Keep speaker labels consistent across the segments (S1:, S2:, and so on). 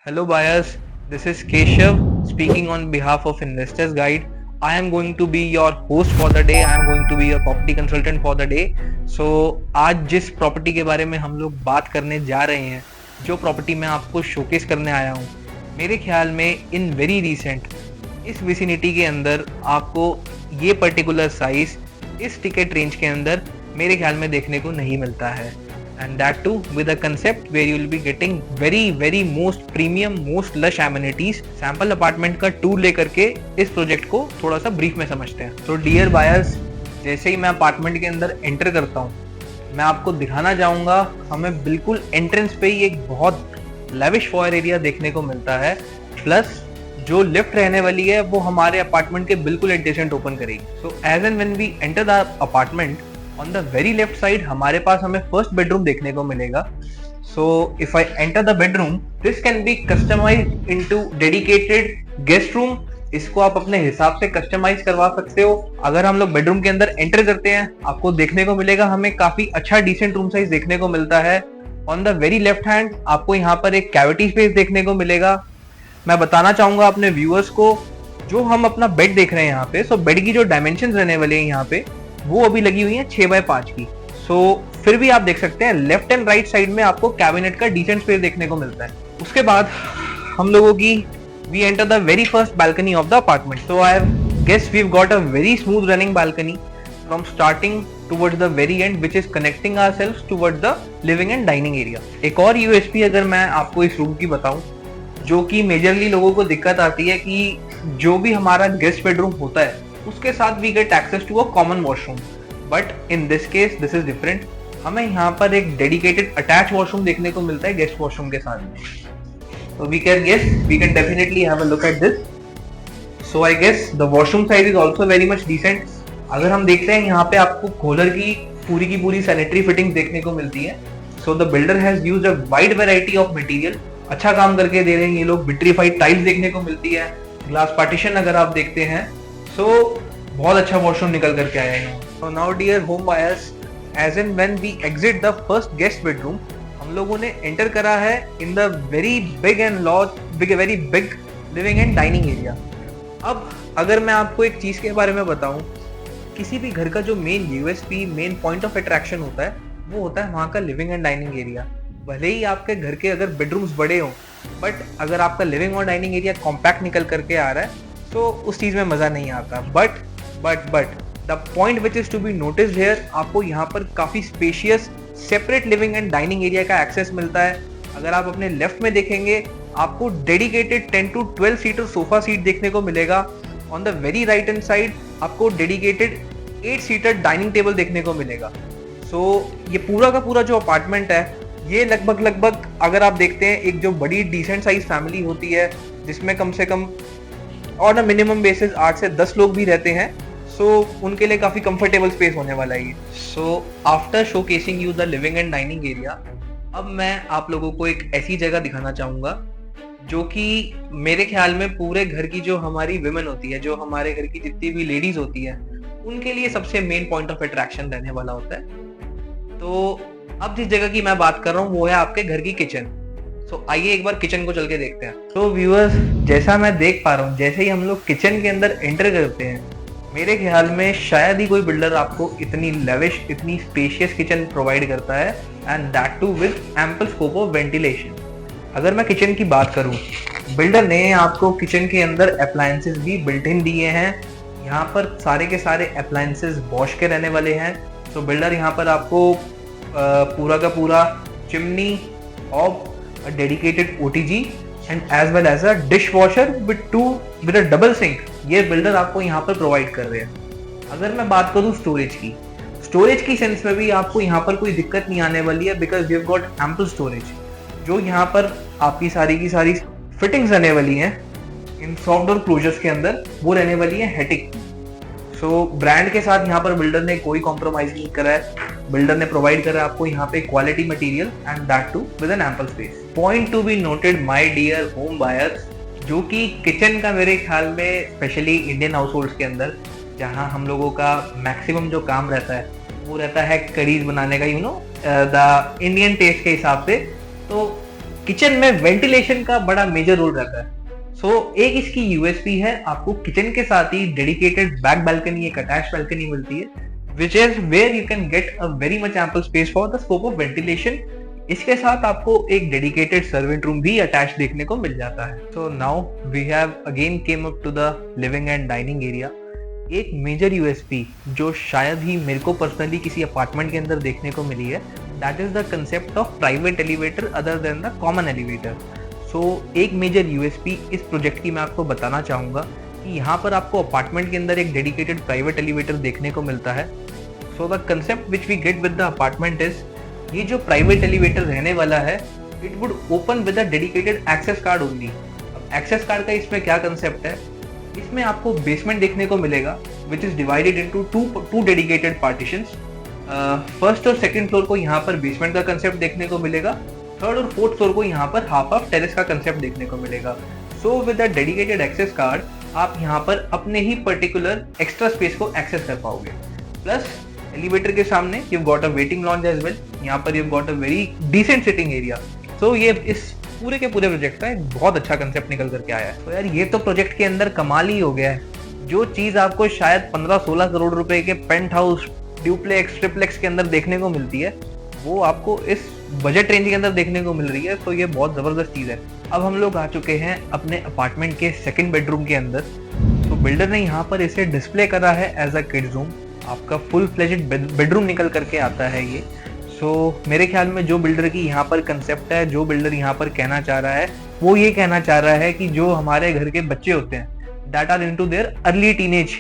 S1: Hello buyers, this is Keshav speaking on behalf of Investors Guide. I am going to be your host for the day. I am going to be your property consultant for the day. So आज जिस property के बारे में हम लोग बात करने जा रहे हैं, जो प्रॉपर्टी मैं आपको शोकेस करने आया हूँ, मेरे ख्याल में इन वेरी रिसेंट इस विसिनिटी के अंदर आपको ये पर्टिकुलर साइज इस टिकट रेंज के अंदर मेरे ख्याल में देखने को नहीं मिलता है. And that too with a concept where you will be getting very most premium most lush amenities. Sample apartment का टूर लेकर के इस प्रोजेक्ट को थोड़ा सा ब्रीफ में समझते हैं. तो डियर बायर्स, जैसे ही मैं अपार्टमेंट के अंदर एंटर करता हूँ, मैं आपको दिखाना चाहूँगा हमें बिल्कुल एंट्रेंस पे ही एक बहुत लेविश फॉयर एरिया देखने को मिलता है. प्लस जो लिफ्ट रहने वाली है वो हमारे अपार्टमेंट के बिल्कुल एडजेसेंट ओपन करेगी. So as and when we enter the apartment, on the very left side हमारे पास हमें फर्स्ट बेडरूम देखने को मिलेगा. So if I enter the bedroom, this can be customized into dedicated guest room. इसको आप अपने हिसाब से कस्टमाइज करवा सकते हो. अगर हम लोग बेडरूम के अंदर एंटर करते हैं, आपको देखने को मिलेगा हमें काफी अच्छा डिसेंट रूम साइज देखने को मिलता है. On the very left hand आपको यहाँ पर एक कैविटी स्पेस देखने को मिलेगा. मैं बताना चाहूंगा अपने व्यूअर्स को, जो हम अपना बेड देख रहे हैं यहाँ पे, सो बेड की जो डायमेंशन रहने वाले हैं यहाँ पे, वो अभी लगी हुई है 6x5 की. सो फिर भी आप देख सकते हैं लेफ्ट एंड राइट साइड में आपको कैबिनेट का डिसेंट स्पेस देखने को मिलता है. उसके बाद हम लोगों की we enter the very first balcony of the apartment. So I guess we got a very smooth running balcony from starting towards the very end, which is connecting ourselves towards the living and dining area. एक और USP अगर मैं आपको इस room की बताऊं, जो कि मेजरली लोगों को दिक्कत आती है कि जो भी हमारा गेस्ट बेडरूम होता है उसके साथ we get access to a common washroom. But in this case this is different. हमें यहाँ पर एक डेडिकेटेड अटैच वॉशरूम देखने को मिलता है गेस्ट वॉशरूम के साथ. तो we can definitely have a look at this. So I guess the washroom size is also very much decent. अगर हम देखते हैं यहाँ पे आपको खोलर की पूरी सैनिटरी फिटिंग देखने को मिलती है. So the builder has used a wide variety of material. अच्छा काम करके दे रहे हैं ये लोग. विट्रीफाइड टाइल्स देखने को मिलती है. ग्लास पार्टीशन अगर आप देखते हैं, सो बहुत अच्छा वॉशरूम निकल करके आया है. So now dear home buyers, as and when we exit the first guest bedroom, हम लोगों ने एंटर करा है in the very big and very big living and dining area. अब अगर मैं आपको एक चीज के बारे में बताऊं, किसी भी घर का जो main USP, main point of attraction होता है, वो होता है वहाँ का लिविंग एंड डाइनिंग एरिया. भले ही आपके घर के अगर बेडरूम्स बड़े हों, बट अगर आपका लिविंग और डाइनिंग एरिया कॉम्पैक्ट निकल करके आ रहा है, तो उस चीज में मजा नहीं आता. But the point which is to be noticed here, आपको यहाँ पर काफी spacious separate living and dining area का एक्सेस मिलता है. अगर आप अपने लेफ्ट में देखेंगे, आपको dedicated 10 to 12 seater sofa seat देखने को मिलेगा. On the very right hand side आपको डेडिकेटेड 8 सीटर डाइनिंग टेबल देखने को मिलेगा. सो ये पूरा का पूरा जो अपार्टमेंट है, ये लगभग अगर आप देखते हैं एक जो बड़ी डिसेंट साइज फैमिली होती है, जिसमें कम से come on a minimum basis 8 से 10 लोग भी रहते हैं, सो उनके लिए काफी कंफर्टेबल स्पेस होने वाला है. So after showcasing you the living and dining area, अब मैं आप लोगों को एक ऐसी जगह दिखाना चाहूंगा जो कि मेरे ख्याल में पूरे घर की जो हमारी विमेन होती है, जो हमारे घर की जितनी भी लेडीज होती है, उनके लिए सबसे मेन पॉइंट ऑफ अट्रैक्शन रहने वाला होता है. तो अब जिस जगह की मैं बात कर रहा हूँ वो है आपके घर की किचन. सो आइए एक बार किचन को चल के देखते हैं. तो व्यूअर्स, जैसा मैं देख पा रहा हूँ, जैसे ही हम लोग किचन के अंदर एंटर करते हैं, मेरे ख्याल में शायद ही कोई बिल्डर आपको इतनी लेविश, इतनी स्पेशियस किचन प्रोवाइड करता है, and that too with ample scope of ventilation. अगर मैं किचन की बात करूं, बिल्डर ने आपको किचन के अंदर अप्लायंसेस भी बिल्ट इन दिए हैं. यहाँ पर सारे के सारे अप्लायंसेस बॉश के रहने वाले हैं. तो बिल्डर यहाँ पर आपको पूरा का पूरा chimney of a dedicated OTG and as well as a dishwasher with a double sink, ये बिल्डर आपको यहाँ पर प्रोवाइड कर रहे हैं. अगर मैं बात करूँ स्टोरेज की सेंस में भी आपको यहाँ पर कोई दिक्कत नहीं आने वाली है, because you got ample storage. जो यहाँ पर आपकी सारी की सारी फिटिंग्स रहने वाली हैं इन सॉफ्ट डोर क्लोजर्स के अंदर, वो रहने वाली है हेटिक. सो ब्रांड के साथ यहाँ पर बिल्डर ने कोई कॉम्प्रोमाइज नहीं करा है. बिल्डर ने प्रोवाइड करा आपको यहाँ पे quality material and that too with an ample space. Point to be noted my dear home buyers, जो कि किचन का मेरे ख्याल में स्पेशली इंडियन हाउस होल्ड्स के अंदर, जहाँ हम लोगों का मैक्सिमम जो काम रहता है वो रहता है करीज बनाने का, द इंडियन टेस्ट के हिसाब से. तो किचन में वेंटिलेशन का बड़ा मेजर रोल रहता है। एक इसकी यूएसपी है, आपको किचन के साथ ही डेडिकेटेड बैक बालकनी, एक अटैच बालकनी मिलती है, which is where you can get a very much ample space for the scope of ventilation. इसके साथ आपको एक डेडिकेटेड सर्वेंट रूम भी अटैच देखने को मिल जाता है। So now we have again came up to the living and dining area. एक मेजर यूएसपी जो शायद ही मेरे को पर्सनली किसी अपार्टमेंट के अंदर देखने को मिली है, that is the concept of private elevator other than the common elevator. एक मेजर यूएसपी इस प्रोजेक्ट की मैं आपको बताना चाहूँगा कि यहाँ पर आपको अपार्टमेंट के अंदर एक डेडिकेटेड प्राइवेट एलिवेटर देखने को मिलता है। The concept which we get with the apartment is, ये जो प्राइवेट एलिवेटर रहने वाला है, it would open with a dedicated access card only. अब एक्सेस कार्ड का इसमें क्या कंसेप्ट है, इसमें आपको बेसमेंट देखने को मिलेगा which is divided into two dedicated partitions. First और सेकंड फ्लोर को यहाँ पर बेसमेंट का कंसेप्ट देखने को मिलेगा, थर्ड और फोर्थ फ्लोर को यहाँ पर हाफ ऑफ टेरेस का कंसेप्ट देखने को मिलेगा। With a dedicated access card आप यहाँ पर अपने ही पर्टिकुलर एक्स्ट्रा स्पेस को एक्सेस कर पाओगे। प्लस एलिवेटर के सामने you got a waiting lounge as well, यहाँ पर you got a very decent sitting area. ये इस पूरे के पूरे प्रोजेक्ट का एक बहुत अच्छा कंसेप्ट निकल करके आया है। यार ये तो प्रोजेक्ट के अंदर कमाल ही हो गया है। जो चीज आपको शायद 15-16 करोड़ रुपए के पेंट हाउस, ड्यूप्लेक्स, ट्रिप्लेक्स के अंदर देखने को मिलती है, वो आपको इस बजट रेंज के अंदर देखने को मिल रही है। ये बहुत जबरदस्त चीज है। अब हम लोग आ चुके हैं अपने अपार्टमेंट के सेकंड बेडरूम के अंदर। बिल्डर ने यहाँ पर इसे डिस्प्ले करा है एज अ किड्स रूम। आपका फुल फ्लेजेड बेडरूम निकल करके आता है ये। मेरे ख्याल में जो बिल्डर की यहाँ पर कंसेप्ट है, जो बिल्डर यहाँ पर कहना चाह रहा है, वो ये कहना चाह रहा है कि जो हमारे घर के बच्चे होते हैं that are into their early teenage,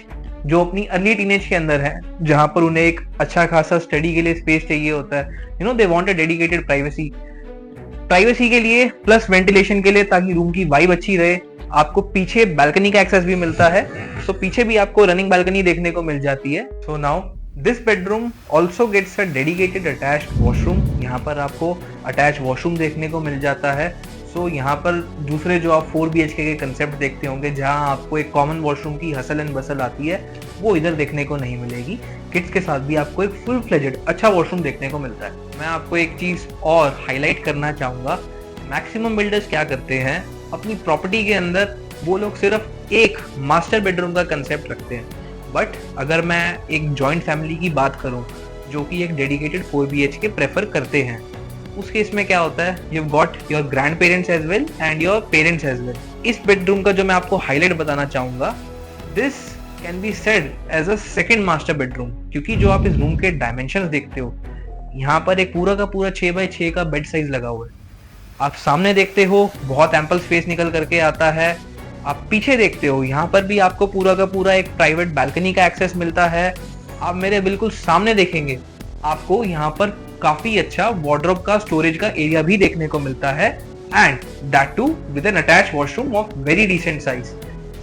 S1: जो अपनी अर्ली टीनेज के अंदर है, जहाँ पर उन्हें एक अच्छा खासा स्टडी के लिए स्पेस चाहिए होता है, they want a dedicated privacy के लिए प्लस वेंटिलेशन के लिए, ताकि रूम की वाइब अच्छी रहे। आपको पीछे बालकनी का एक्सेस भी मिलता है, पीछे भी आपको रनिंग बालकनी देखने को मिल जाती है। Now this bedroom also gets a dedicated attached washroom. यहाँ पर आपको अटैच वॉशरूम देखने को मिल जाता है। यहाँ पर दूसरे जो आप 4 BHK के कंसेप्ट देखते होंगे, जहाँ आपको एक कॉमन वॉशरूम की हसल एंड बसल आती है, वो इधर देखने को नहीं मिलेगी। किड्स के साथ भी आपको एक फुल फ्लेजेड अच्छा वॉशरूम देखने को मिलता है। मैं आपको एक चीज और हाईलाइट करना चाहूंगा, मैक्सिमम बिल्डर्स क्या करते हैं अपनी प्रॉपर्टी के अंदर, वो लोग सिर्फ एक मास्टर बेडरूम का कंसेप्ट रखते हैं। बट अगर मैं एक जॉइंट फैमिली की बात करूं जो कि एक डेडिकेटेड 4 BHK प्रेफर करते हैं, उस केस में क्या होता है, you got your grand parents as well and your parents as well. इस बेडरूम का जो मैं आपको हाईलाइट बताना चाहूंगा, this can be said as a second master bedroom, क्योंकि जो आप इस रूम के डायमेंशंस देखते हो, यहाँ पर एक पूरा का पूरा 6x6 का बेड साइज लगा हुआ है। आप सामने देखते हो बहुत एम्पल स्पेस निकल करके आता है। आप पीछे देखते हो, यहाँ पर भी आपको पूरा का पूरा एक प्राइवेट बालकनी का एक्सेस मिलता है। आप मेरे बिल्कुल सामने देखेंगे, आपको यहाँ पर काफी अच्छा वार्डरोब का स्टोरेज का एरिया भी देखने को मिलता है, and that too with an attach washroom of very decent size.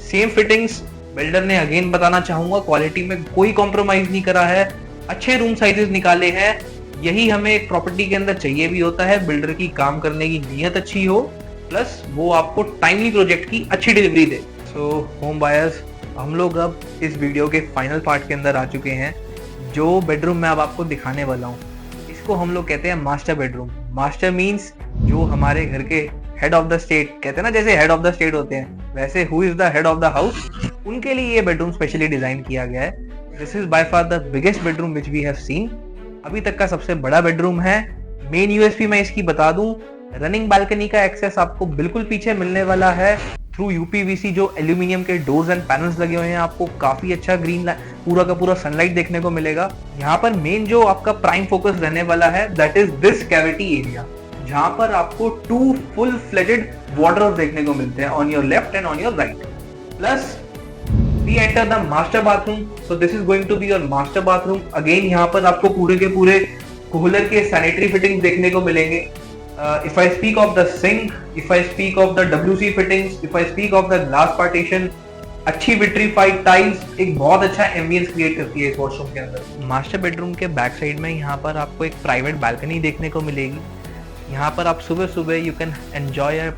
S1: Same fittings builder ने अगेन बताना चाहूंगा, क्वालिटी में कोई कॉम्प्रोमाइज नहीं करा है, अच्छे रूम साइजेस निकाले हैं। यही हमें एक प्रॉपर्टी के अंदर चाहिए भी होता है, बिल्डर की काम करने की नीयत अच्छी हो, प्लस वो आपको टाइमली प्रोजेक्ट की अच्छी डिलीवरी दे। होम बायर्स, हम लोग अब इस वीडियो के फाइनल पार्ट के अंदर आ चुके हैं। जो बेडरूम मैं अब आपको दिखाने वाला हूँ, इसको हम लोग कहते हैं मास्टर बेडरूम। मास्टर मीन्स जो हमारे घर के हेड ऑफ द स्टेट, कहते हैं ना, जैसे हेड ऑफ द स्टेट होते हैं, वैसे who is the head of the house, उनके लिए ये बेडरूम स्पेशली डिजाइन किया गया है। This is by far the biggest bedroom which we have seen. अभी तक का सबसे बड़ा बेडरूम है। मेन यूएसपी मैं इसकी बता दूं, रनिंग बालकनी का एक्सेस आपको बिल्कुल पीछे मिलने वाला है थ्रू यूपीवीसी, जो एल्यूमिनियम के डोर्स एंड पैनल्स लगे हुए हैं। आपको काफी अच्छा ग्रीन पूरा का पूरा सनलाइट देखने को मिलेगा। यहाँ पर मेन जो आपका प्राइम फोकस रहने वाला है, that is this cavity area, जहां पर आपको 2 फुल फ्लेजेड वार्डरोब देखने को मिलते हैं on your left and on your right. Plus we enter the master bathroom. This is going to be your master bathroom. Again यहाँ पर आपको पूरे के पूरे कूलर के सैनिटरी फिटिंग्स देखने को मिलेंगे। If I speak of the sink, if I speak of the WC fittings, if I speak of the glass partition, अच्छी विट्रीफाइड टाइल्स एक बहुत अच्छा एम्बियंस क्रिएट करती है इस वॉशरूम के अंदर। मास्टर बेडरूम के बैक साइड में यहाँ पर आपको एक प्राइवेट बालकनी देखने को मिलेगी। यहाँ पर आप सुबह सुबह you can enjoy a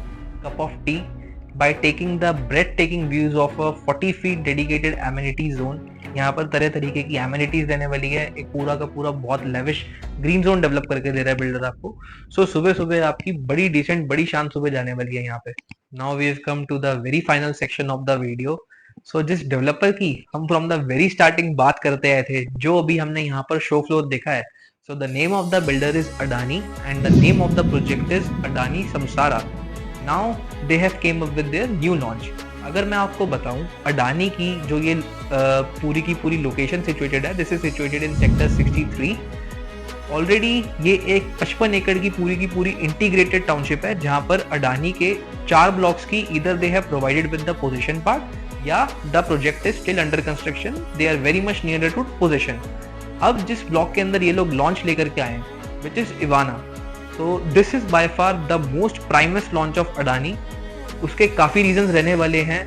S1: cup of T by taking the breathtaking views of a 40 feet dedicated amenity zone. यहाँ पर तरह तरीके की एमिनिटीज देने वाली है, एक पूरा का पूरा बहुत लेविश ग्रीन जोन डेवलप करके दे रहा है बिल्डर आपको। सो सुबह सुबह आपकी बड़ी डिसेंट बड़ी शान सुबह जाने वाली है यहाँ पे। Now we have come to the very final section of the video. So जिस डेवलपर की हम फ्रॉम द वेरी स्टार्टिंग बात करते आए थे, जो अभी हमने यहाँ पर शो फ्लोर देखा है, so the name of the builder is Adani and the name of the project is Adani Samsara. Now they have came up with their new launch. अगर मैं आपको बताऊं, अडानी की जो ये पूरी की पूरी लोकेशन सिचुएटेड है, this is situated in sector 63। Already ये एक 55 एकड़ की पूरी इंटीग्रेटेड टाउनशिप है, जहां पर अडानी के 4 ब्लॉक्स की इधर they have provided with the position part या the project is still under construction, they are very much near to position. अब जिस ब्लॉक के अंदर ये लोग लॉन्च लेकर के आए हैं, विच इज इवाना, तो this is by far the most प्राइमेस्ट launch of Adani. उसके काफी रीजंस रहने वाले हैं।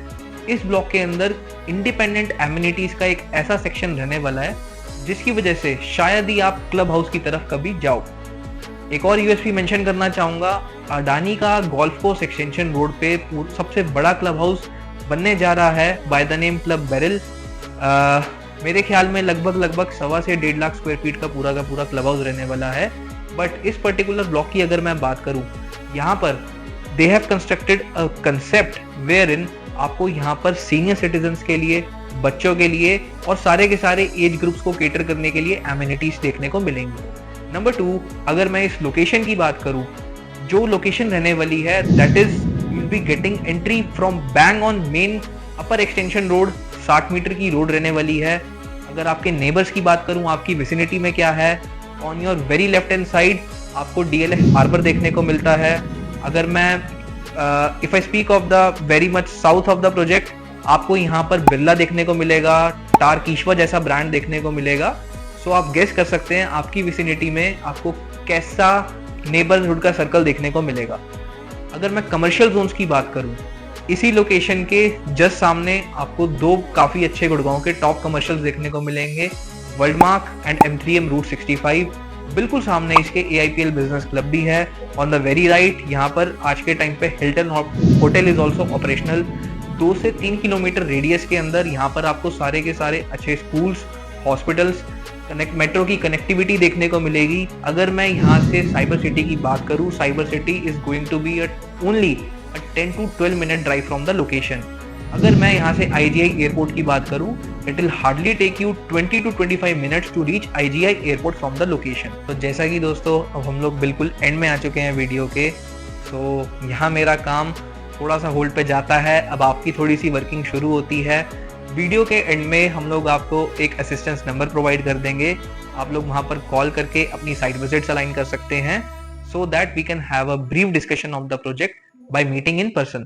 S1: इस ब्लॉक के अंदर इंडिपेंडेंट एमिनिटीज का एक ऐसा सेक्शन रहने वाला है जिसकी वजह से शायद ही आप क्लब हाउस की तरफ कभी जाओ। एक और यूएसपी मेंशन करना चाहूंगा, अडानी का गोल्फ कोर्स एक्सटेंशन रोड पे सबसे बड़ा क्लब हाउस बनने जा रहा है by the name club beryl. मेरे ख्याल में लगभग 1.25 से 1.5 लाख स्क्वायर फीट का पूरा क्लब हाउस रहने वाला है। बट इस पर्टिकुलर ब्लॉक की अगर मैं बात करूं, यहाँ पर they have constructed a concept where in आपको यहाँ पर सीनियर सिटीजन्स के लिए, बच्चों के लिए और सारे के सारे एज ग्रुप्स को केटर करने के लिए एमिनिटीज देखने को मिलेंगी। नंबर 2, अगर मैं इस लोकेशन की बात करूं, जो लोकेशन रहने वाली है that is you will be getting entry from bang on main upper extension road. 60 meter की रोड रहने वाली है। अगर आपके नेबर्स की बात करूं, आपकी विसिनिटी में क्या है, on your very left hand side आपको डीएलएफ हार्बर देखने को मिलता है। अगर मैं if I speak of the very much south of the project, आपको यहाँ पर बिरला देखने को मिलेगा, टारकीश्वा जैसा ब्रांड देखने को मिलेगा। सो आप गेस कर सकते हैं आपकी विसिनिटी में आपको कैसा नेबरहुड का सर्कल देखने को मिलेगा। अगर मैं कमर्शियल जोन्स की बात करूं, इसी लोकेशन के जस्ट सामने आपको 2 काफी अच्छे गुड़गांव के टॉप कमर्शियल्स देखने को मिलेंगे, वर्ल्डमार्क एंड M3M रूट 65। बिल्कुल सामने इसके AIPL बिजनेस क्लब भी है। ऑन द वेरी राइट यहाँ पर आज के टाइम पे Hilton hotel is also operational. 2 से 3 किलोमीटर रेडियस के अंदर यहाँ पर आपको सारे के सारे अच्छे स्कूल्स, हॉस्पिटल्स, मेट्रो की कनेक्टिविटी देखने को मिलेगी। अगर मैं यहाँ से साइबर सिटी की बात करूँ, cyber city is going to be only 10 to 12 minute drive from the location। अगर मैं यहाँ से IGI एयरपोर्ट की बात करूँ, it will hardly take you 20 to 25 minutes to reach IGI airport from the location। तो जैसा कि दोस्तों अब हम लोग बिल्कुल एंड में आ चुके हैं वीडियो के, तो यहाँ मेरा काम थोड़ा सा होल्ड पे जाता है। अब आपकी थोड़ी सी वर्किंग शुरू होती है। वीडियो के एंड में हम लोग आपको एक असिस्टेंस नंबर प्रोवाइड कर देंगे। आप लोग वहाँ पर कॉल करके अपनी साइट विजिट्स अलाइन कर सकते हैं, so that we can have a brief discussion of the project by meeting in person।